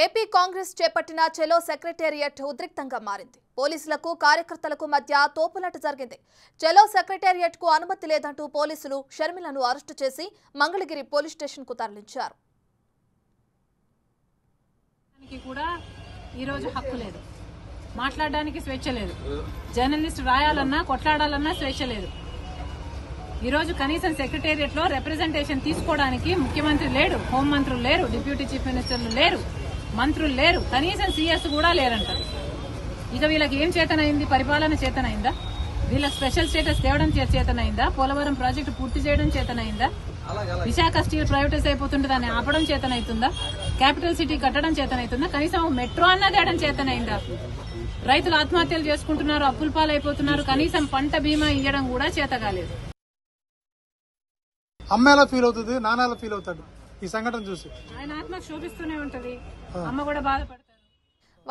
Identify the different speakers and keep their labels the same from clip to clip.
Speaker 1: AP Congress చేపట్టిన చెలో secretariat ఉద్రిక్తంగా మారింది. పోలీసులకు కార్యకర్తలకు మధ్య తోపులాట జరిగింది. చెలో సెక్రటేరియట్ కు అనుమతి లేదంటూ పోలీసులు షర్మిలను అరెస్టు చేసి మంగళగిరి పోలీస్ స్టేషన్ కు తరలించారు.
Speaker 2: ఈ రోజు హక్కు లేదు, మాట్లాడడానికి స్వేచ్ఛ లేదు, జర్నలిస్ట్ రాయాలన్నా కొట్లాడాలన్నా స్వేచ్ఛ లేదు. ఈ రోజు కనీసం సెక్రటేరియట్ లో రిప్రజెంటేషన్ తీసుకోవడానికి ముఖ్యమంత్రి లేడు, హోంమంత్రులు లేరు, డిప్యూటీ చీఫ్ మినిస్టర్లు లేరు, మంత్రులు లేరు, కనీసం సీఎస్ కూడా లేరంటారు. ఇక వీళ్ళకి ఏం చేతనైంది? పరిపాలన చేతనైందా? వీళ్ళ స్పెషల్ స్టేటస్ తేవడం చేతనైందా? పోలవరం ప్రాజెక్టు పూర్తి చేయడం చేతనైందా? విశాఖ స్టీల్ ప్రైవేటైజ్ అయిపోతుంటే దాన్ని ఆపడం చేతనైతుందా? క్యాపిటల్ సిటీ కట్టడం చేతనైతుందా? కనీసం మెట్రో అన్న తేయడం చేతనైందా? రైతులు ఆత్మహత్యలు చేసుకుంటున్నారు, అప్పుల పాలైపోతున్నారు, కనీసం పంట బీమా ఇవ్వడం కూడా చేత కాలేదు.
Speaker 3: అమ్మాయిలా ఫీల్ అవుతుంది, నాన్నలా ఫీల్ అవుతాడు ఈ సంఘటన చూసి.
Speaker 2: ఆయన ఆత్మ శోభిస్తూనే ఉంటది, అమ్మ కూడా బాధపడతారు.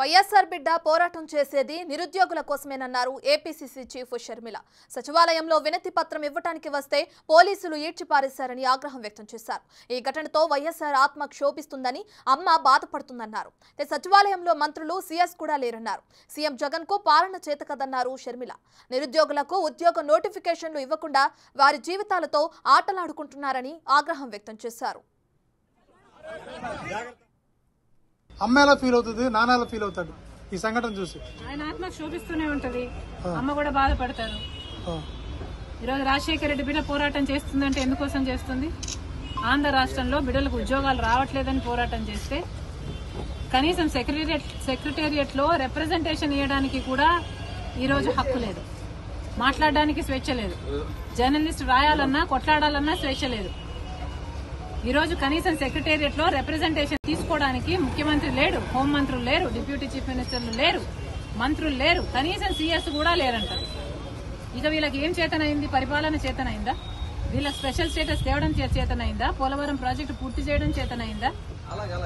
Speaker 1: వైఎస్ఆర్ బిడ్డ పోరాటం చేసేది నిరుద్యోగుల కోసమేనన్నారు ఏపీసీసీ చీఫ్ షర్మిల. సచివాలయంలో వినతి పత్రం ఇవ్వడానికి వస్తే పోలీసులు ఈడ్చిపారేశారని ఆగ్రహం వ్యక్తం చేశారు. ఈ ఘటనతో వైఎస్ఆర్ ఆత్మ క్షోభిస్తుందని, అమ్మ బాధపడుతుందన్నారు. సచివాలయంలో మంత్రులు, సీఎస్ కూడా లేరన్నారు. సీఎం జగన్ కు పాలన చేతకదన్నారు షర్మిల. నిరుద్యోగులకు ఉద్యోగ నోటిఫికేషన్లు ఇవ్వకుండా వారి జీవితాలతో ఆటలాడుకుంటున్నారని ఆగ్రహం వ్యక్తం చేశారు.
Speaker 3: అమ్మాయిలా ఫీల్ అవుతుంది, నాన్నలా ఫీల్ అవుతాడు ఈ సంఘటన చూసి.
Speaker 2: ఆయన ఆత్మ శోభిస్తూనే ఉంటది, అమ్మ కూడా బాధపడతారు. ఈరోజు రాజశేఖర రెడ్డి బిడ్డ పోరాటం చేస్తుందంటే ఎందుకోసం చేస్తుంది? ఆంధ్ర రాష్ట్రంలో బిడ్డలకు ఉద్యోగాలు రావట్లేదని పోరాటం చేస్తే కనీసం సెక్రటేరియట్ లో రిప్రజెంటేషన్ ఇవ్వడానికి కూడా ఈరోజు హక్కు లేదు, మాట్లాడడానికి స్వేచ్ఛ లేదు, జర్నలిస్ట్ రాయాలన్నా కొట్లాడాలన్నా స్వేచ్ఛ లేదు. ఈ రోజు కనీసం సెక్రటేరియట్ లో రిప్రజెంటేషన్ తీసుకోవడానికి ముఖ్యమంత్రి లేడు, హోంమంత్రులు లేరు, డిప్యూటీ చీఫ్ మినిస్టర్లు లేరు, మంత్రులు లేరు, కనీసం సీఎస్ కూడా లేరంటారు. ఇక వీళ్ళకి ఏం చేతనైంది? పరిపాలన చేతనైందా? వీళ్ళ స్పెషల్ స్టేటస్ తేవడం చేతనైందా? పోలవరం ప్రాజెక్టు పూర్తి చేయడం చేతనైందా?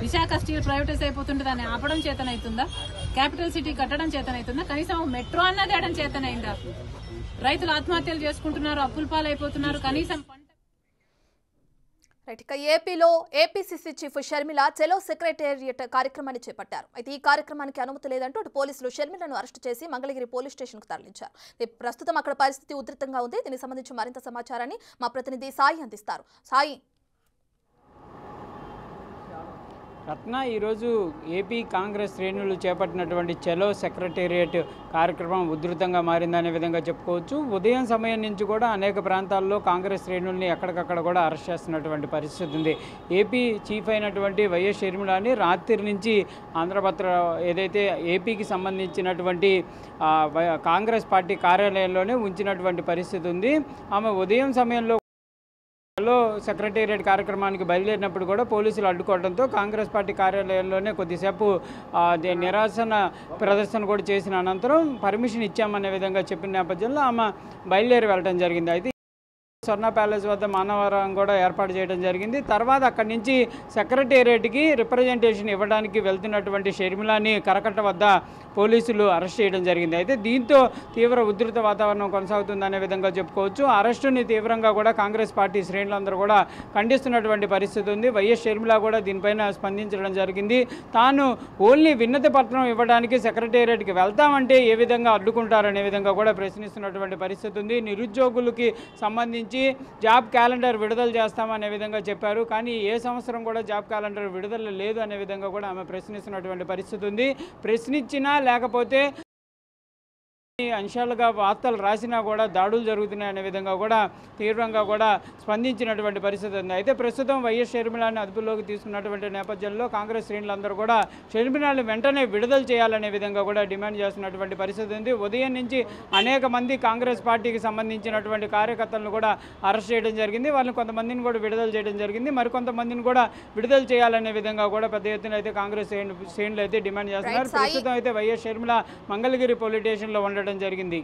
Speaker 2: విశాఖ స్టీల్ ప్రైవేటైజ్ అయిపోతుంటే దాన్ని ఆపడం చేతనైతుందా? క్యాపిటల్ సిటీ కట్టడం చేతనైతుందా? కనీసం మెట్రో అన్న తేయడం చేతనైందా? రైతులు ఆత్మహత్యలు చేసుకుంటున్నారు, అప్పుల పాలైపోతున్నారు, కనీసం
Speaker 1: ఇక ఏపీలో ఏపీసీసీ చీఫ్ షర్మిల చెలో సెక్రటేరియట్ కార్యక్రమాన్ని చేపట్టారు. అయితే ఈ కార్యక్రమానికి అనుమతి లేదంటూ అటు పోలీసులు షర్మిలను అరెస్టు చేసి మంగళగిరి పోలీస్ స్టేషన్ కు తరలించారు. ప్రస్తుతం అక్కడ పరిస్థితి ఉధృతంగా ఉంది. దీనికి సంబంధించి మరింత సమాచారాన్ని మా ప్రతినిధి సాయి అందిస్తారు. సాయి,
Speaker 4: రత్న, ఈరోజు ఏపీ కాంగ్రెస్ శ్రేణులు చేపట్టినటువంటి చెలో సెక్రటేరియట్ కార్యక్రమం ఉధృతంగా మారిందనే విధంగా చెప్పుకోవచ్చు. ఉదయం సమయం నుంచి కూడా అనేక ప్రాంతాల్లో కాంగ్రెస్ శ్రేణుల్ని ఎక్కడికక్కడ కూడా అరెస్ట్ చేస్తున్నటువంటి పరిస్థితి ఉంది. ఏపీ చీఫ్ అయినటువంటి వైఎస్ షర్మిలని రాత్రి నుంచి ఆంధ్రపత్ర ఏదైతే ఏపీకి సంబంధించినటువంటి కాంగ్రెస్ పార్టీ కార్యాలయంలోనే ఉంచినటువంటి పరిస్థితి ఉంది. ఆమె ఉదయం సమయంలో సెక్రటేరియట్ కార్యక్రమానికి బయలుదేరినప్పుడు కూడా పోలీసులు అడ్డుకోవడంతో కాంగ్రెస్ పార్టీ కార్యాలయంలోనే కొద్దిసేపు నిరసన ప్రదర్శన కూడా చేసిన అనంతరం పర్మిషన్ ఇచ్చామనే విధంగా చెప్పిన నేపథ్యంలో ఆమె బయలుదేరి వెళ్ళడం జరిగింది. అయితే స్వర్ణ ప్యాలెస్ వద్ద మానవరం కూడా ఏర్పాటు చేయడం జరిగింది. తర్వాత అక్కడి నుంచి సెక్రటేరియట్కి రిప్రజెంటేషన్ ఇవ్వడానికి వెళ్తున్నటువంటి షర్మిలాని కరకట్ట వద్ద పోలీసులు అరెస్ట్ చేయడం జరిగింది. అయితే దీంతో తీవ్ర ఉధృత వాతావరణం కొనసాగుతుందనే విధంగా చెప్పుకోవచ్చు. అరెస్టుని తీవ్రంగా కూడా కాంగ్రెస్ పార్టీ శ్రేణులందరూ కూడా ఖండిస్తున్నటువంటి పరిస్థితి ఉంది. వైఎస్ షర్మిల కూడా దీనిపైన స్పందించడం జరిగింది. తాను ఓన్లీ విన్నతి పత్రం ఇవ్వడానికి సెక్రటేరియట్కి వెళ్తామంటే ఏ విధంగా అడ్డుకుంటారనే విధంగా కూడా ప్రశ్నిస్తున్నటువంటి పరిస్థితి ఉంది. నిరుద్యోగులకి సంబంధించి జాబ్ క్యాలెండర్ విడుదల చేస్తామనే విధంగా చెప్పారు. కానీ ఏ సంవత్సరం కూడా జాబ్ క్యాలెండర్ విడుదల లేదు అనే విధంగా కూడా ఆమె ప్రశ్నిస్తున్నటువంటి పరిస్థితి ఉంది. ప్రశ్నించినా లేకపోతే అంశాలుగా వార్తలు రాసినా కూడా దాడులు జరుగుతున్నాయనే విధంగా కూడా తీవ్రంగా కూడా స్పందించినటువంటి పరిస్థితి ఉంది. అయితే ప్రస్తుతం వైఎస్ షర్మిలాని అదుపులోకి తీసుకున్నటువంటి నేపథ్యంలో కాంగ్రెస్ శ్రేణులందరూ కూడా షర్మిలాని వెంటనే విడుదల చేయాలనే విధంగా కూడా డిమాండ్ చేస్తున్నటువంటి పరిస్థితి ఉంది. ఉదయం నుంచి అనేక మంది కాంగ్రెస్ పార్టీకి సంబంధించినటువంటి కార్యకర్తలను కూడా అరెస్ట్ చేయడం జరిగింది. వాళ్ళని కొంతమందిని కూడా విడుదల చేయడం జరిగింది. మరికొంతమందిని కూడా విడుదల చేయాలనే విధంగా కూడా పెద్ద ఎత్తున అయితే కాంగ్రెస్ శ్రేణులు అయితే డిమాండ్ చేస్తున్నారు. ప్రస్తుతం అయితే వైఎస్ షర్మిల మంగళగిరి పోలీస్ స్టేషన్లో ఉండడం జరిగింది.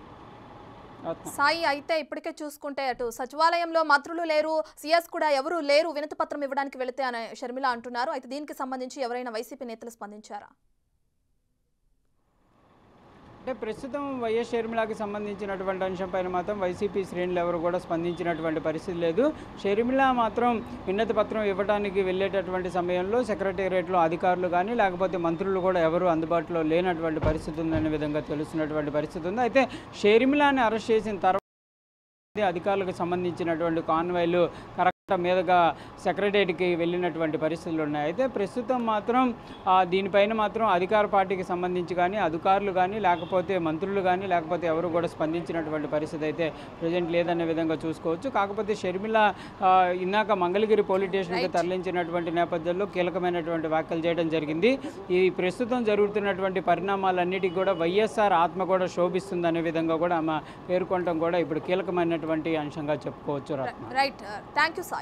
Speaker 1: సాయి, అయితే ఇప్పటికే చూసుకుంటే అటు సచివాలయంలో మంత్రులు లేరు, సీఎస్ కూడా ఎవరు లేరు వినతి పత్రం ఇవ్వడానికి వెళితే అని షర్మిల అంటున్నారు. అయితే దీనికి సంబంధించి ఎవరైనా వైసీపీ నేతలు స్పందించారా?
Speaker 4: అంటే ప్రస్తుతం వైఎస్ షర్మిలాకి సంబంధించినటువంటి అంశంపైన మాత్రం వైసీపీ శ్రేణులు ఎవరు కూడా స్పందించినటువంటి పరిస్థితి లేదు. షర్మిల మాత్రం వినతి పత్రం ఇవ్వడానికి వెళ్ళేటటువంటి సమయంలో సెక్రటేరియట్లో అధికారులు కానీ లేకపోతే మంత్రులు కూడా ఎవరు అందుబాటులో లేనటువంటి పరిస్థితి ఉందనే విధంగా తెలుస్తున్నటువంటి పరిస్థితి ఉంది. అయితే షర్మిలాని అరెస్ట్ చేసిన తర్వాత అధికారులకు సంబంధించినటువంటి కాన్వాయ్లు కరెక్ట్ మీదుగా సెక్రటేరియట్కి వెళ్ళినటువంటి పరిస్థితులు ఉన్నాయి. అయితే ప్రస్తుతం మాత్రం దీనిపైన మాత్రం అధికార పార్టీకి సంబంధించి కానీ అధికారులు కానీ లేకపోతే మంత్రులు కానీ లేకపోతే ఎవరు కూడా స్పందించినటువంటి పరిస్థితి అయితే ప్రజెంట్ లేదనే విధంగా చూసుకోవచ్చు. కాకపోతే షర్మిల ఇందాక మంగళగిరి పోలీస్ స్టేషన్కి తరలించినటువంటి నేపథ్యంలో కీలకమైనటువంటి వ్యాఖ్యలు చేయడం జరిగింది. ఈ ప్రస్తుతం జరుగుతున్నటువంటి పరిణామాలన్నిటికీ కూడా వైఎస్ఆర్ ఆత్మ కూడా శోభిస్తుందనే విధంగా కూడా ఆమె పేర్కొనడం కూడా ఇప్పుడు కీలకమైనటువంటి అంశంగా చెప్పుకోవచ్చు.
Speaker 1: Right, thank you Sai.